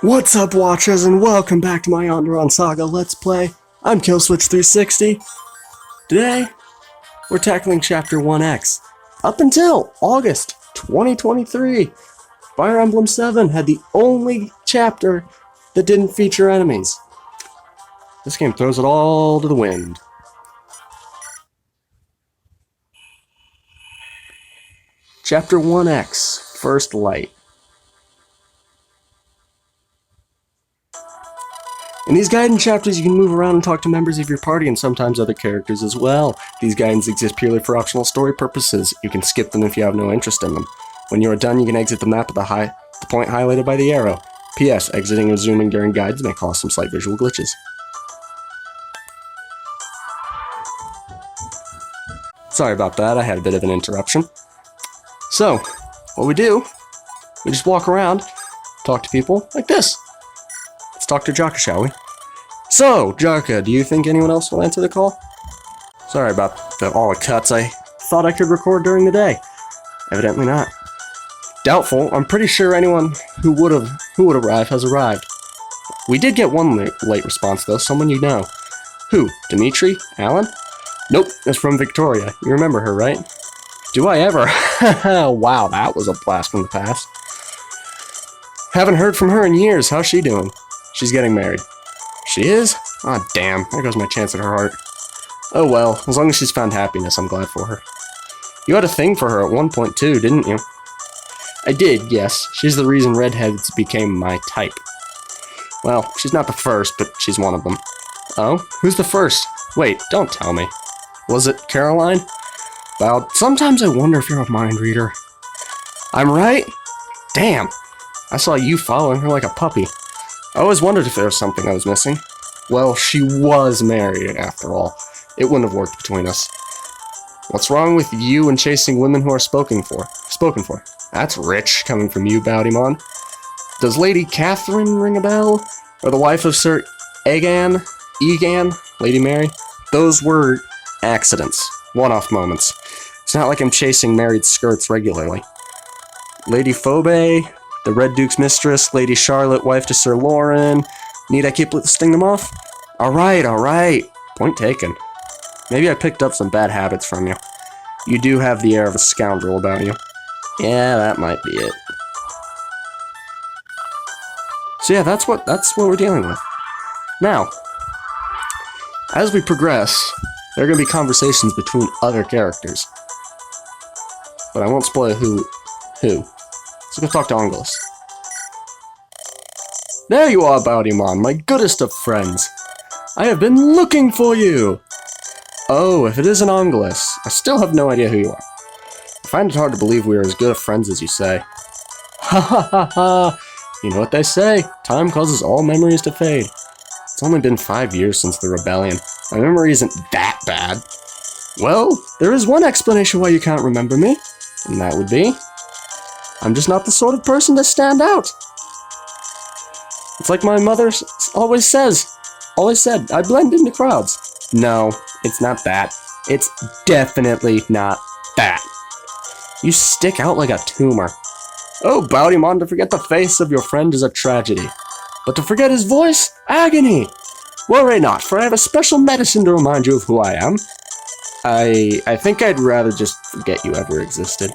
What's up, watchers, and welcome back to my Andaron Saga Let's Play. I'm KillSwitch360. Today, we're tackling Chapter 1X. Up until August 2023, Fire Emblem 7 had the only chapter that didn't feature enemies. This game throws it all to the wind. Chapter 1X, First Light. In these guidance chapters, you can move around and talk to members of your party and sometimes other characters as well. These guidance exist purely for optional story purposes. You can skip them if you have no interest in them. When you are done, you can exit the map at the point highlighted by the arrow. P.S. Exiting or zooming during guides may cause some slight visual glitches. Sorry about that, I had a bit of an interruption. So, what we do, we just walk around, talk to people like this. Let's talk to Jaka, shall we? So, Jaka, do you think anyone else will answer the call? Sorry about all the cuts. I thought I could record during the day. Evidently not. Doubtful. I'm pretty sure anyone who would arrive has arrived. We did get one late response, though. Someone you know. Who? Dimitri? Alan? Nope, it's from Victoria. You remember her, right? Do I ever? Wow, that was a blast from the past. Haven't heard from her in years. How's she doing? She's getting married. She is? Aw, damn. There goes my chance at her heart. Oh well, as long as she's found happiness, I'm glad for her. You had a thing for her at one point too, didn't you? I did, yes. She's the reason redheads became my type. Well, she's not the first, but she's one of them. Oh? Who's the first? Wait, don't tell me. Was it Caroline? Well, sometimes I wonder if you're a mind reader. I'm right? Damn. I saw you following her like a puppy. I always wondered if there was something I was missing. Well, she was married, after all. It wouldn't have worked between us. What's wrong with you and chasing women who are spoken for? That's rich, coming from you, Bowdymon. Does Lady Catherine ring a bell? Or the wife of Sir Egan, Lady Mary? Those were accidents. One-off moments. It's not like I'm chasing married skirts regularly. Lady Phoebe, the Red Duke's mistress, Lady Charlotte, wife to Sir Lauren. Need I keep listing them off? Alright. Point taken. Maybe I picked up some bad habits from you. You do have the air of a scoundrel about you. Yeah, that might be it. So yeah, that's what we're dealing with. Now, as we progress, there are going to be conversations between other characters. But I won't spoil who. Let's go talk to Angelus. There you are, Bowdymon, my goodest of friends. I have been looking for you! Oh, if it isn't Angelus, I still have no idea who you are. I find it hard to believe we are as good of friends as you say. Ha ha ha ha! You know what they say, time causes all memories to fade. It's only been 5 years since the rebellion. My memory isn't that bad. Well, there is one explanation why you can't remember me, and that would be, I'm just not the sort of person to stand out. It's like my mother always said, I blend into crowds. No, it's not that. It's definitely not that. You stick out like a tumor. Oh, Bowdymon, to forget the face of your friend is a tragedy. But to forget his voice? Agony! Worry not, for I have a special medicine to remind you of who I am. I think I'd rather just forget you ever existed.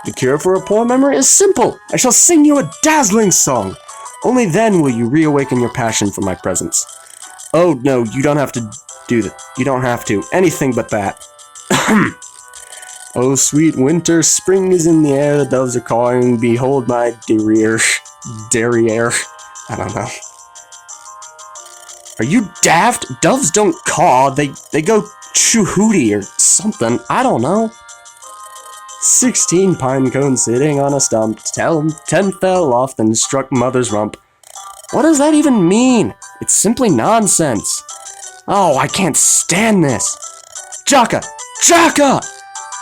The cure for a poor memory is simple. I shall sing you a dazzling song. Only then will you reawaken your passion for my presence. Oh, no, you don't have to do that. You don't have to. Anything but that. Oh, sweet winter, spring is in the air, the doves are calling, behold my derriere. I don't know. Are you daft? Doves don't caw, they go choo-hooty or something. I don't know. 16 pine cones sitting on a stump, 10 fell off, then struck mother's rump. What does that even mean? It's simply nonsense. Oh, I can't stand this. Jaka!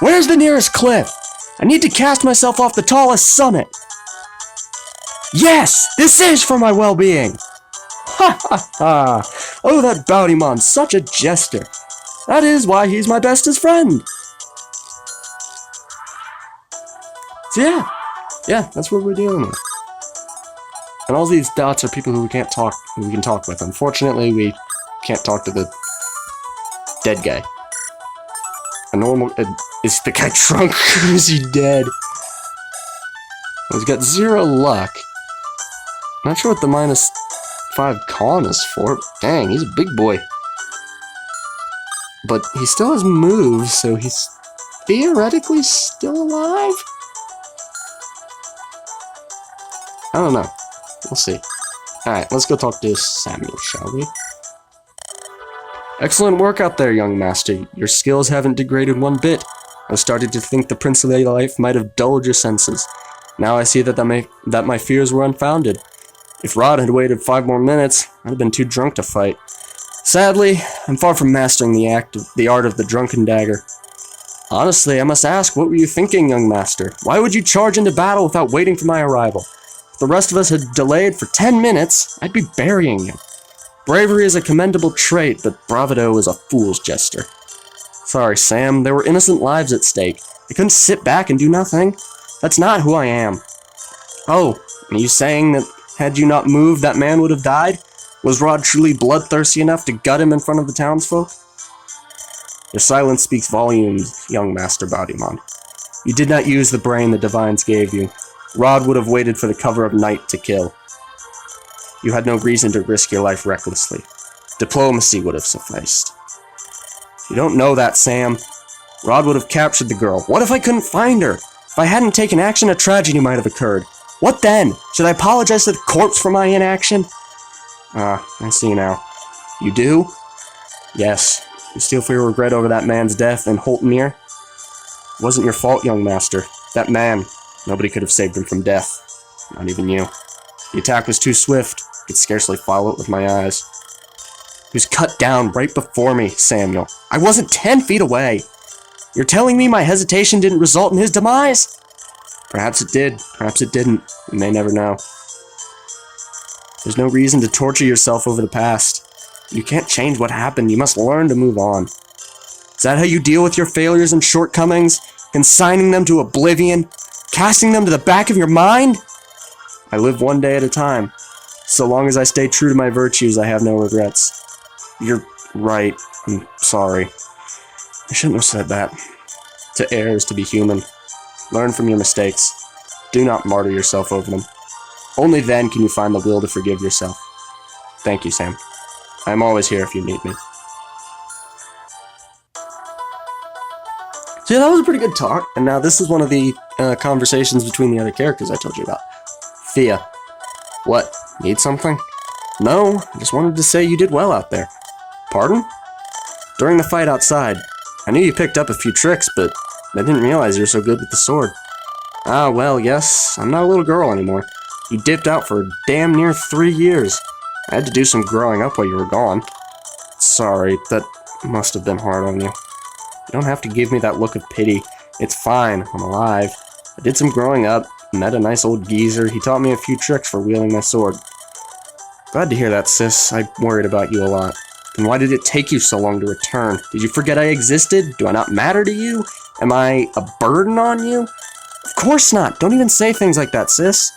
Where's the nearest cliff? I need to cast myself off the tallest summit. Yes! This is for my well-being! Ha ha ha! Oh, that Bowdymon's such a jester. That is why he's my bestest friend. So yeah, that's what we're dealing with. And all these dots are people who we can talk with. Unfortunately, we can't talk to the dead guy. A normal... is the guy drunk? Is he dead? Well, he's got 0 luck. Not sure what the -5 con is for. Dang, he's a big boy. But he still has moves, so he's theoretically still alive? I don't know. We'll see. Alright, let's go talk to Samuel, shall we? Excellent work out there, young master. Your skills haven't degraded one bit. I started to think the princely life might have dulled your senses. Now I see that my fears were unfounded. If Rod had waited 5 more minutes, I'd have been too drunk to fight. Sadly, I'm far from mastering the art of the drunken dagger. Honestly, I must ask, what were you thinking, young master? Why would you charge into battle without waiting for my arrival? If the rest of us had delayed for 10 minutes, I'd be burying you. Bravery is a commendable trait, but bravado is a fool's gesture. Sorry, Sam, there were innocent lives at stake. I couldn't sit back and do nothing. That's not who I am. Oh, are you saying that had you not moved, that man would have died? Was Rod truly bloodthirsty enough to gut him in front of the townsfolk? Your silence speaks volumes, young Master Bodymon. You did not use the brain the divines gave you. Rod would have waited for the cover of night to kill. You had no reason to risk your life recklessly. Diplomacy would have sufficed. You don't know that, Sam. Rod would have captured the girl. What if I couldn't find her? If I hadn't taken action, a tragedy might have occurred. What then? Should I apologize to the corpse for my inaction? I see now. You do? Yes. You still feel regret over that man's death in Holtmere? It wasn't your fault, young master. That man, nobody could have saved him from death. Not even you. The attack was too swift. I could scarcely follow it with my eyes. He was cut down right before me, Samuel. I wasn't 10 feet away. You're telling me my hesitation didn't result in his demise? Perhaps it did. Perhaps it didn't. You may never know. There's no reason to torture yourself over the past. You can't change what happened. You must learn to move on. Is that how you deal with your failures and shortcomings? Consigning them to oblivion? Casting them to the back of your mind? I live one day at a time. So long as I stay true to my virtues, I have no regrets. You're right. I'm sorry. I shouldn't have said that. To err is to be human. Learn from your mistakes. Do not martyr yourself over them. Only then can you find the will to forgive yourself. Thank you, Sam. I am always here if you need me. So yeah, that was a pretty good talk. And now this is one of the conversations between the other characters I told you about. Thea. What? Need something? No, I just wanted to say you did well out there. Pardon? During the fight outside, I knew you picked up a few tricks, but I didn't realize you were so good with the sword. Ah, well, yes, I'm not a little girl anymore. You dipped out for damn near 3 years. I had to do some growing up while you were gone. Sorry, that must have been hard on you. You don't have to give me that look of pity. It's fine, I'm alive. I did some growing up, met a nice old geezer. He taught me a few tricks for wielding my sword. Glad to hear that, sis. I worried about you a lot. Then why did it take you so long to return? Did you forget I existed? Do I not matter to you? Am I a burden on you? Of course not. Don't even say things like that, sis.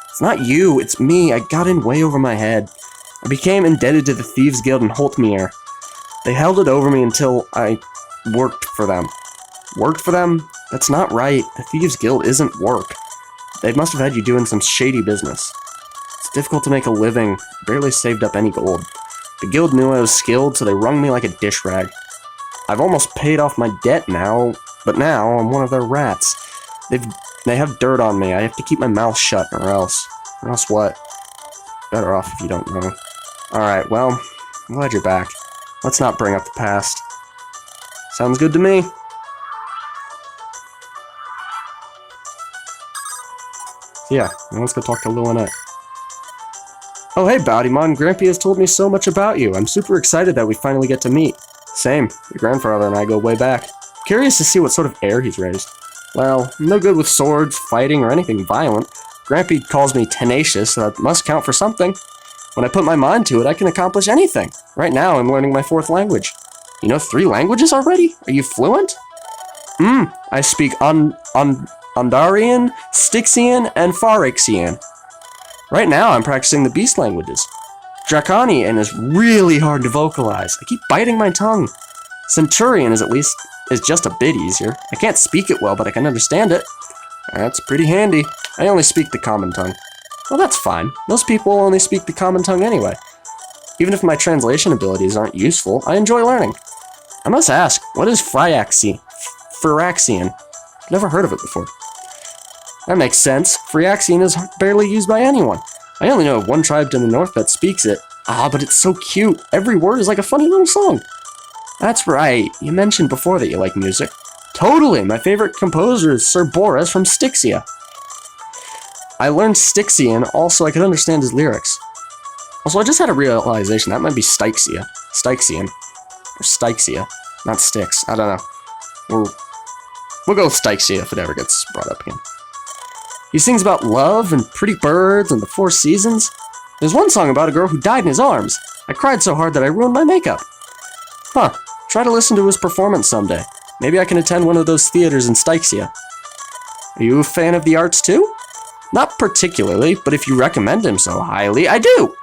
It's not you, it's me. I got in way over my head. I became indebted to the Thieves' Guild in Holtmere. They held it over me until I worked for them. Worked for them? That's not right. The Thieves' Guild isn't work. They must have had you doing some shady business. It's difficult to make a living. Barely saved up any gold. The guild knew I was skilled, so they wrung me like a dish rag. I've almost paid off my debt now, but now I'm one of their rats. They have dirt on me. I have to keep my mouth shut, or else. Or else what? Better off if you don't know. Alright, well, I'm glad you're back. Let's not bring up the past. Sounds good to me. So yeah, now let's go talk to Luanette. Oh hey, Bodymon, Grampy has told me so much about you. I'm super excited that we finally get to meet. Same, your grandfather and I go way back. Curious to see what sort of heir he's raised. Well, I'm no good with swords, fighting, or anything violent. Grampy calls me tenacious, so that must count for something. When I put my mind to it, I can accomplish anything. Right now, I'm learning my 4th language. You know 3 languages already? Are you fluent? I speak Andaron, Styxian, and Phyrexian. Right now, I'm practicing the beast languages. Draconian is really hard to vocalize. I keep biting my tongue. Centurion is just a bit easier. I can't speak it well, but I can understand it. That's pretty handy. I only speak the common tongue. Well, that's fine. Most people only speak the common tongue anyway. Even if my translation abilities aren't useful, I enjoy learning. I must ask, what is Phryxian? I've never heard of it before. That makes sense. Phryxian is barely used by anyone. I only know of one tribe to the north that speaks it. Ah, but it's so cute. Every word is like a funny little song. That's right. You mentioned before that you like music. Totally. My favorite composer is Sir Boris from Styxia. I learned Styxian also I could understand his lyrics. Also, I just had a realization that might be Styxian. Or Styxia. Not Styx. I don't know. We'll go with Styxia if it ever gets brought up again. He sings about love and pretty birds and the four seasons. There's one song about a girl who died in his arms. I cried so hard that I ruined my makeup. Huh. Try to listen to his performance someday. Maybe I can attend one of those theaters in Styxia. Are you a fan of the arts too? Not particularly, but if you recommend him so highly, I do!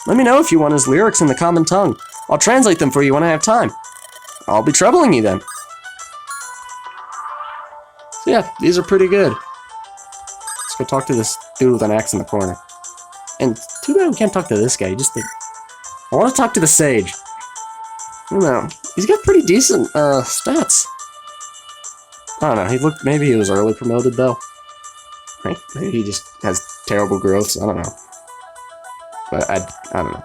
Let me know if you want his lyrics in the common tongue. I'll translate them for you when I have time. I'll be troubling you then. So yeah, these are pretty good. Let's go talk to this dude with an axe in the corner. And too bad we can't talk to this guy. I want to talk to the sage. I don't know. He's got pretty decent stats. I don't know. Maybe he was early promoted though. Right? Maybe he just has terrible growths. I don't know. But I don't know.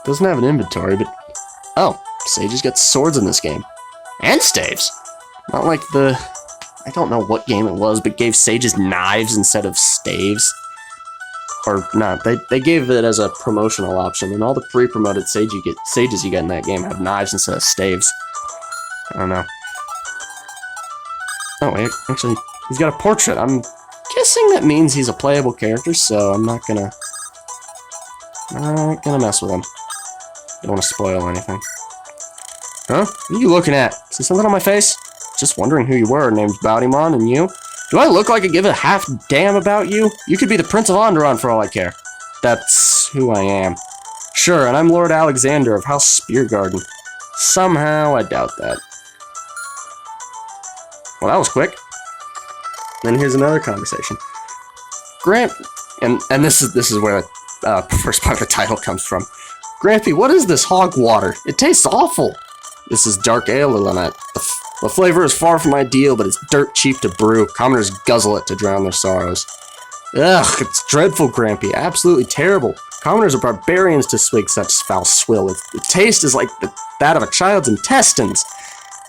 Doesn't have an inventory, but oh, sages get swords in this game and staves. Not like I don't know what game it was, but gave sages knives instead of staves. Or not, they gave it as a promotional option, and all the pre-promoted sages you get in that game have knives instead of staves. I don't know. Oh wait, actually, he's got a portrait. I'm guessing that means he's a playable character, so I'm not gonna mess with him. Don't want to spoil anything. Huh? What are you looking at? See something on my face? Just wondering who you were. Name's Boudimon, and you? Do I look like I give a half damn about you? You could be the Prince of Andaron for all I care. That's who I am. Sure, and I'm Lord Alexander of House Speargarden. Somehow, I doubt that. Well, that was quick. Then here's another conversation. Grant, and this is where the first part of the title comes from. Grampy, what is this hog water? It tastes awful. This is dark ale, Lynette. The flavor is far from ideal, but it's dirt cheap to brew. Commoners guzzle it to drown their sorrows. Ugh, it's dreadful, Grampy. Absolutely terrible. Commoners are barbarians to swig such foul swill. The taste is like that of a child's intestines.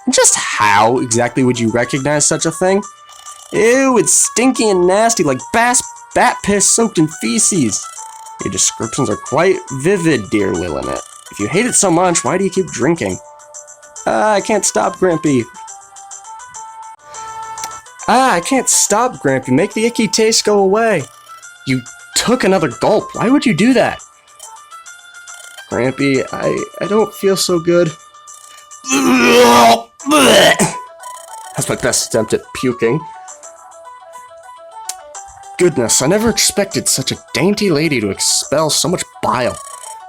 And just how exactly would you recognize such a thing? Ew, it's stinky and nasty, like bat piss soaked in feces. Your descriptions are quite vivid, dear Lillinette. If you hate it so much, why do you keep drinking? I can't stop, Grampy. I can't stop, Grampy. Make the icky taste go away. You took another gulp. Why would you do that? Grampy, I don't feel so good. That's my best attempt at puking. Goodness, I never expected such a dainty lady to expel so much bile.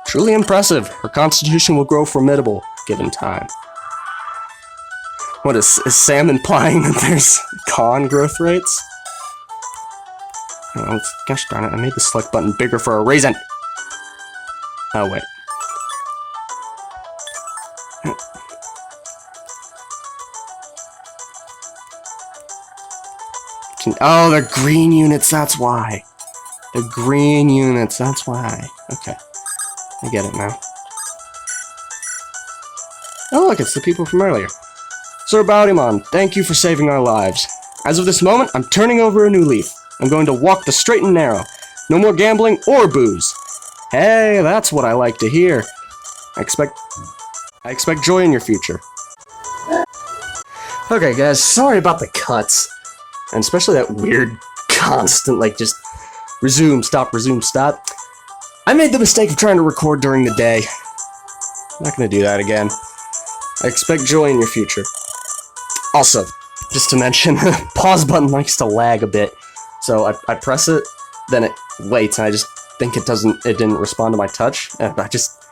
Truly impressive. Her constitution will grow formidable, given time. What, is Sam implying that there's con growth rates? Oh, gosh darn it, I made the select button bigger for a reason! Oh, wait. Oh, they're green units, that's why. They're green units, that's why. Okay. I get it now. Oh, look, it's the people from earlier. Sir Boudimon, thank you for saving our lives. As of this moment, I'm turning over a new leaf. I'm going to walk the straight and narrow. No more gambling or booze. Hey, that's what I like to hear. I expect joy in your future. Okay, guys, sorry about the cuts. And especially that weird, constant, like, just resume, stop. I made the mistake of trying to record during the day. I'm not going to do that again. I expect joy in your future. Also, just to mention, the pause button likes to lag a bit. So I press it, then it waits, and I just think it didn't respond to my touch, and I just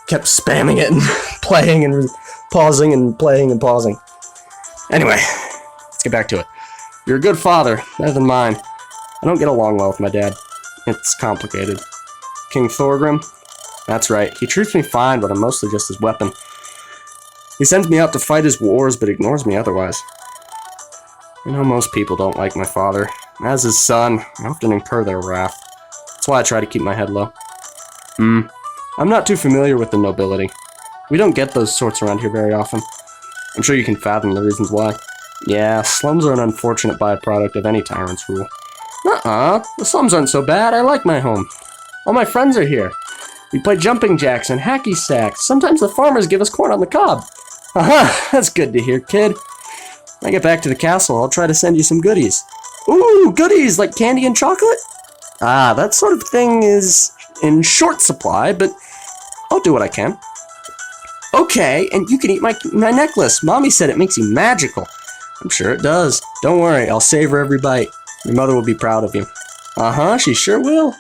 kept spamming it and playing and pausing and playing and pausing. Anyway, let's get back to it. You're a good father, better than mine. I don't get along well with my dad. It's complicated. King Thorgrim? That's right, he treats me fine, but I'm mostly just his weapon. He sends me out to fight his wars, but ignores me otherwise. I know most people don't like my father. As his son, I often incur their wrath. That's why I try to keep my head low. I'm not too familiar with the nobility. We don't get those sorts around here very often. I'm sure you can fathom the reasons why. Yeah, slums are an unfortunate byproduct of any tyrant's rule. The slums aren't so bad. I like my home. All my friends are here. We play jumping jacks and hacky sacks. Sometimes the farmers give us corn on the cob. That's good to hear, kid. When I get back to the castle, I'll try to send you some goodies. Ooh, goodies like candy and chocolate? That sort of thing is in short supply, but I'll do what I can. Okay, and you can eat my necklace. Mommy said it makes you magical. I'm sure it does. Don't worry, I'll savor every bite. Your mother will be proud of you. She sure will.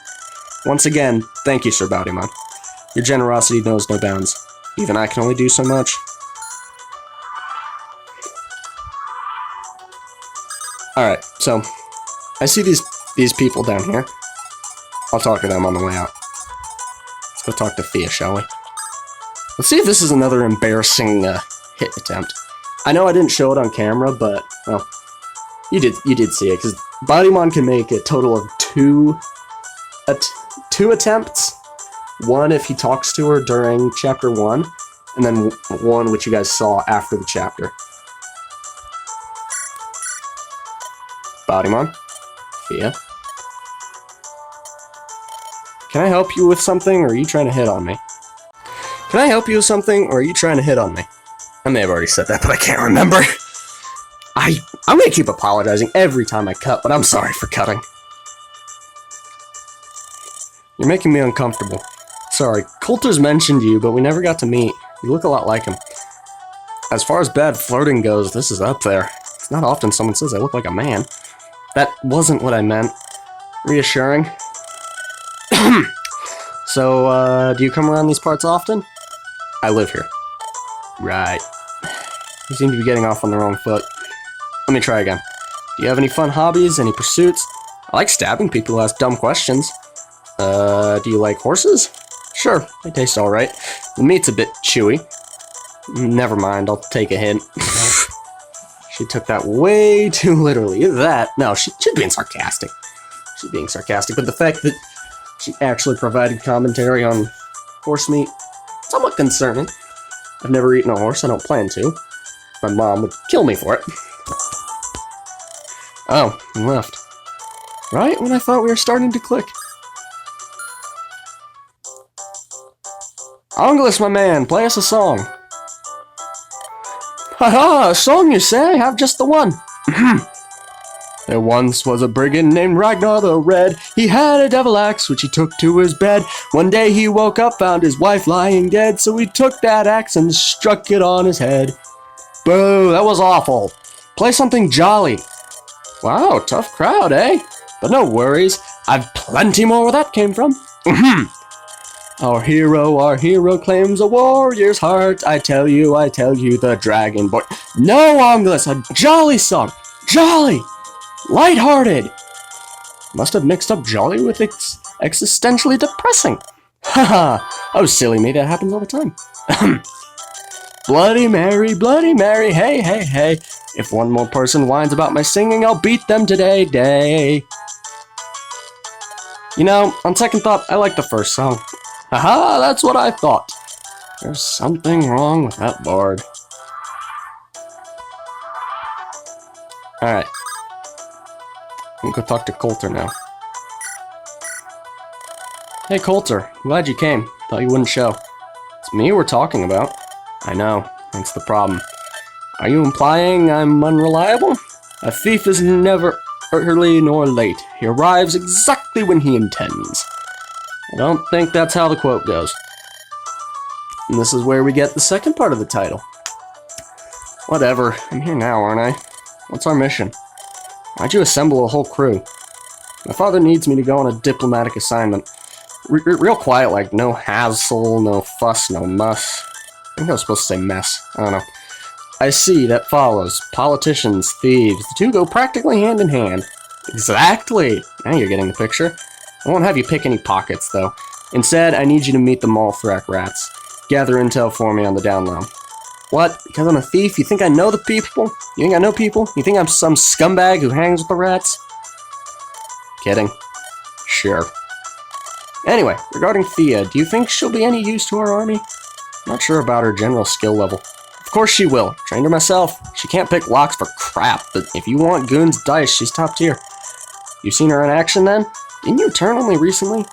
Once again, thank you, Sir Bountyman. Your generosity knows no bounds. Even I can only do so much. Alright, so I see these people down here. I'll talk to them on the way out. Let's go talk to Thea, shall we? Let's see if this is another embarrassing hit attempt. I know I didn't show it on camera, but well, you did see it, because Bountyman can make a total of two attempts. One if he talks to her during chapter 1, and then one which you guys saw after the chapter. Bountyman? Thea? Can I help you with something, or are you trying to hit on me? Can I help you with something, or are you trying to hit on me? I may have already said that, but I can't remember. I'm gonna keep apologizing every time I cut, but I'm sorry for cutting. You're making me uncomfortable. Sorry, Coulter's mentioned you, but we never got to meet. You look a lot like him. As far as bad flirting goes, this is up there. It's not often someone says I look like a man. That wasn't what I meant. Reassuring. So, do you come around these parts often? I live here. Right. You seem to be getting off on the wrong foot. Let me try again. Do you have any fun hobbies? Any pursuits? I like stabbing people who ask dumb questions. Do you like horses? Sure, they taste alright. The meat's a bit chewy. Never mind, I'll take a hint. She took that way too literally. Either that. No, she's being sarcastic. She's being sarcastic, but the fact that she actually provided commentary on horse meat, somewhat concerning. I've never eaten a horse, I don't plan to. My mom would kill me for it. Oh, he left. Right when I thought we were starting to click. Angelis, my man, play us a song. Haha, a song you say? I have just the one. There once was a brigand named Ragnar the Red. He had a devil axe which he took to his bed. One day he woke up, found his wife lying dead, so he took that axe and struck it on his head. Boo, that was awful. Play something jolly. Wow, tough crowd, eh? But no worries, I've plenty more where that came from. Our hero claims a warrior's heart. I tell you, the dragon boy. No, Angelis, a jolly song. Jolly! Lighthearted! Must have mixed up jolly with existentially depressing. Haha! Oh, silly me, that happens all the time. Bloody Mary, hey, hey, hey. If one more person whines about my singing, I'll beat them today, day. You know, on second thought, I like the first song. Haha, that's what I thought. There's something wrong with that bard. Alright. I'm gonna go talk to Coulter now. Hey Coulter, glad you came. Thought you wouldn't show. It's me we're talking about. I know, that's the problem. Are you implying I'm unreliable? A thief is never early nor late. He arrives exactly when he intends. I don't think that's how the quote goes. And this is where we get the second part of the title. Whatever, I'm here now, aren't I? What's our mission? Why'd you assemble a whole crew? My father needs me to go on a diplomatic assignment. Real quiet, like no hassle, no fuss, no muss. I think I was supposed to say mess. I don't know. I see, that follows. Politicians, thieves, the two go practically hand in hand. Exactly! Now you're getting the picture. I won't have you pick any pockets, though. Instead, I need you to meet the mall thrack rats. Gather intel for me on the down low. What? Because I'm a thief? You think I know the people? You think I know people? You think I'm some scumbag who hangs with the rats? Kidding. Sure. Anyway, regarding Thea, do you think she'll be any use to our army? Not sure about her general skill level. Of course she will. Trained her myself. She can't pick locks for crap, but if you want Goon's dice, she's top tier. You've seen her in action then? Didn't you turn only recently?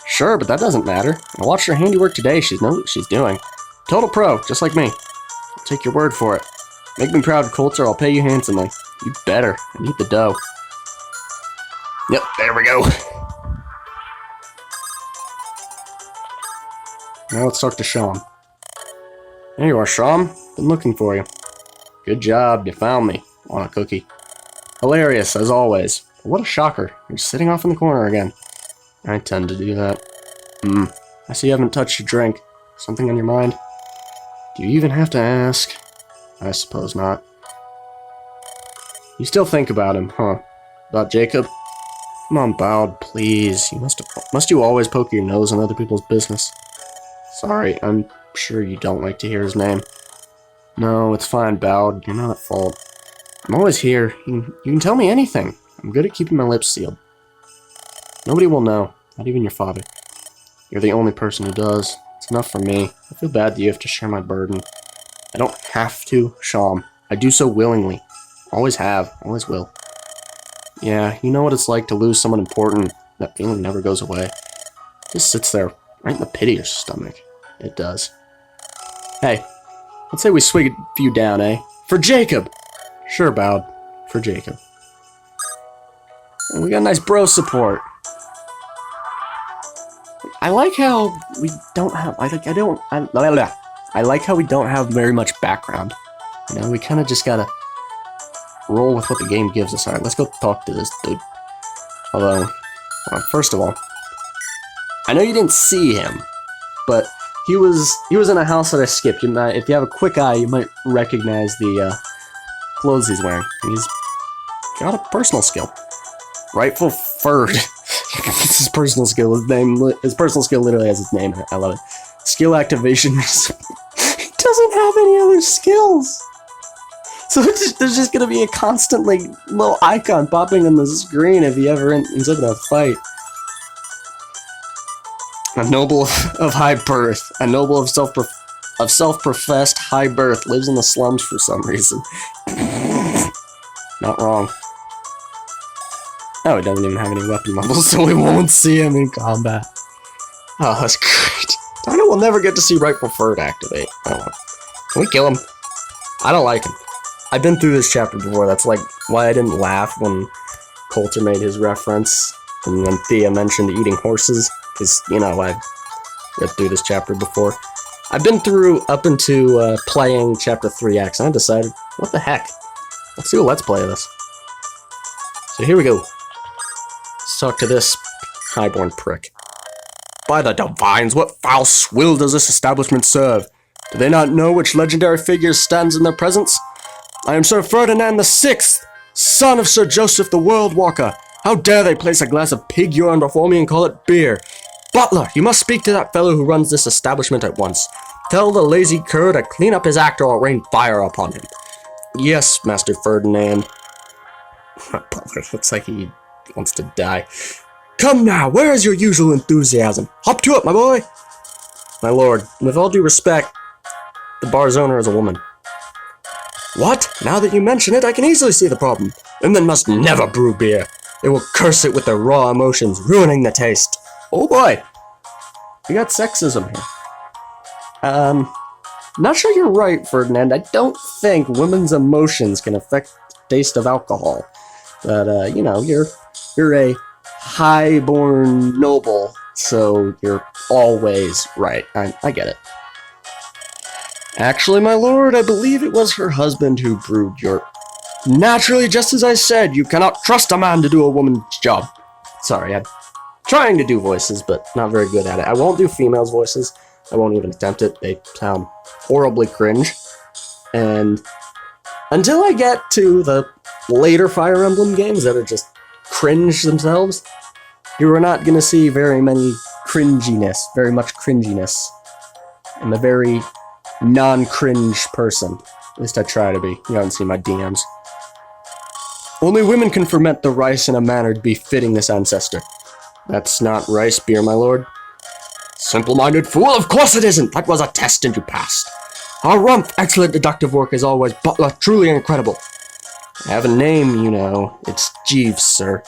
Sure, but that doesn't matter. I watched her handiwork today. She knows what she's doing. Total pro, just like me. I'll take your word for it. Make me proud, Coulter. I'll pay you handsomely. You better. I need the dough. Yep, there we go. Now let's talk to Sean. There you are, Sean. Been looking for you. Good job, you found me. Want a cookie? Hilarious, as always. What a shocker. You're sitting off in the corner again. I tend to do that. I see you haven't touched your drink. Something on your mind? Do you even have to ask? I suppose not. You still think about him, huh? About Jacob? Come on, Bowd, please. Must you always poke your nose in other people's business? Sorry, I'm sure you don't like to hear his name. No, it's fine, Bowd. You're not at fault. I'm always here. You can tell me anything. I'm good at keeping my lips sealed. Nobody will know, not even your father. You're the only person who does. It's enough for me. I feel bad that you have to share my burden. I don't have to, Sham. I do so willingly. Always have, always will. Yeah, you know what it's like to lose someone important. That feeling never goes away. It just sits there, right in the pit of your stomach. It does. Hey, let's say we swig a few down, eh? For Jacob! Sure, Bowd. For Jacob. And we got nice bro support. I like how we don't have. I like how we don't have very much background. You know, we kind of just gotta roll with what the game gives us. All right, let's go talk to this dude. Although, first of all, I know you didn't see him, but he was in a house that I skipped. If you have a quick eye, you might recognize the clothes he's wearing. He's got a personal skill. Rightful Ferd. It's his personal skill. His personal skill literally has his name. I love it. Skill activation. He doesn't have any other skills. So there's just gonna be a constant like little icon popping on the screen if he ever ends up in a fight. A noble of high birth, a noble of self-professed high birth, lives in the slums for some reason. Not wrong. Oh, it doesn't even have any weapon levels, so we won't see him in combat. Oh, that's great. I know we'll never get to see Rightful Ferd activate. I don't know. Can we kill him? I don't like him. I've been through this chapter before. That's like why I didn't laugh when Coulter made his reference and when Thea mentioned eating horses. Because, you know, I've read through this chapter before. I've been through up into playing Chapter 3X, and I decided, what the heck? Let's do a Let's Play of this. So here we go. Let's talk to this highborn prick. By the divines, what foul swill does this establishment serve? Do they not know which legendary figure stands in their presence? I am Sir Ferdinand the Sixth, son of Sir Joseph the World Walker. How dare they place a glass of pig urine before me and call it beer? Butler, you must speak to that fellow who runs this establishment at once. Tell the lazy cur to clean up his act or I'll rain fire upon him. Yes, Master Ferdinand. Butler looks like he wants to die. Come now, where is your usual enthusiasm? Hop to it, my boy! My lord, with all due respect, the bar's owner is a woman. What? Now that you mention it, I can easily see the problem. Women must never brew beer. They will curse it with their raw emotions, ruining the taste. Oh boy! We got sexism here. Not sure you're right, Ferdinand. I don't think women's emotions can affect the taste of alcohol. But, you know, you're a high-born noble, so you're always right. I get it. Actually, my lord, I believe it was her husband who brewed your... Naturally, just as I said, you cannot trust a man to do a woman's job. Sorry, I'm trying to do voices, but not very good at it. I won't do females' voices. I won't even attempt it. They sound horribly cringe. And until I get to the later Fire Emblem games that are just cringe themselves, you are not going to see very much cringiness. I'm a very non-cringe person. At least I try to be. You haven't seen my DMs. Only women can ferment the rice in a manner befitting this ancestor. That's not rice beer, my lord. Simple-minded fool, of course it isn't! That was a test and you passed. Our Rumph, excellent deductive work as always, Butler, truly incredible. I have a name, you know. It's Jeeves, sir.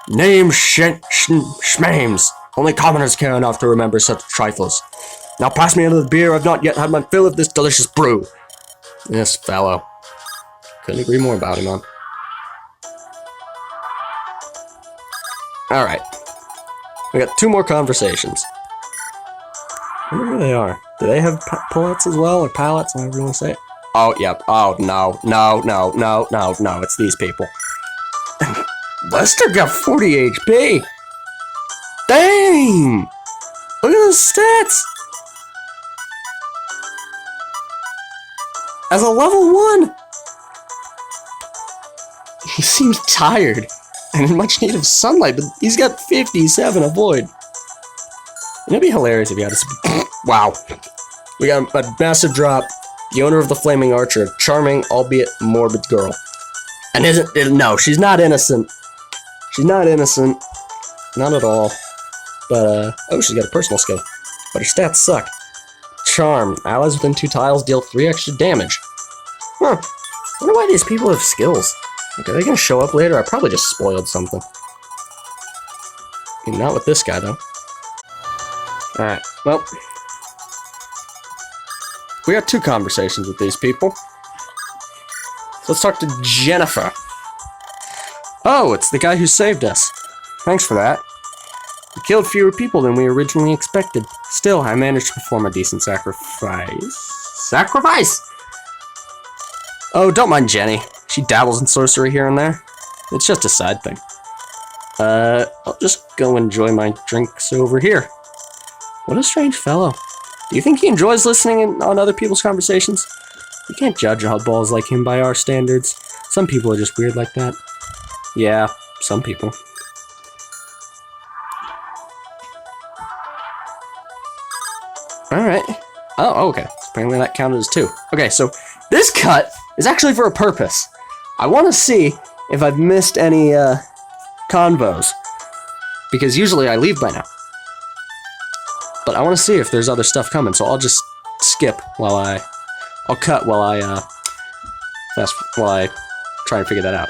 Name Schmames. Only commoners care enough to remember such trifles. Now pass me another beer, I've not yet had my fill of this delicious brew. This fellow. Couldn't agree more about him, man. Alright. We got 2 more conversations. I wonder who they are. Do they have palettes as well, or palettes, however you want to say it? Oh, yep. Oh, no. No. It's these people. Lester got 40 HP! Dang! Look at those stats! As a level 1! He seems tired and in much need of sunlight, but he's got 57 avoid. It'd be hilarious if he had a... Wow. We got a massive drop. The owner of the Flaming Archer, a charming, albeit morbid girl. And no, she's not innocent. She's not innocent. Not at all. But, oh, she's got a personal skill. But her stats suck. Charm. Allies within 2 tiles deal 3 extra damage. Huh. I wonder why these people have skills. Like, are they gonna show up later? I probably just spoiled something. I mean, not with this guy, though. Alright, well. We got 2 conversations with these people. So let's talk to Jennifer. Oh, it's the guy who saved us. Thanks for that. We killed fewer people than we originally expected. Still, I managed to perform a decent sacrifice. Sacrifice? Oh, don't mind Jenny. She dabbles in sorcery here and there. It's just a side thing. I'll just go enjoy my drinks over here. What a strange fellow. Do you think he enjoys listening on other people's conversations? You can't judge oddballs like him by our standards. Some people are just weird like that. Yeah, some people. Alright. Oh, okay. Apparently that counted as 2. Okay, so this cut is actually for a purpose. I want to see if I've missed any, convos. Because usually I leave by now. But I want to see if there's other stuff coming, so I'll just skip while I'll cut while I try and figure that out.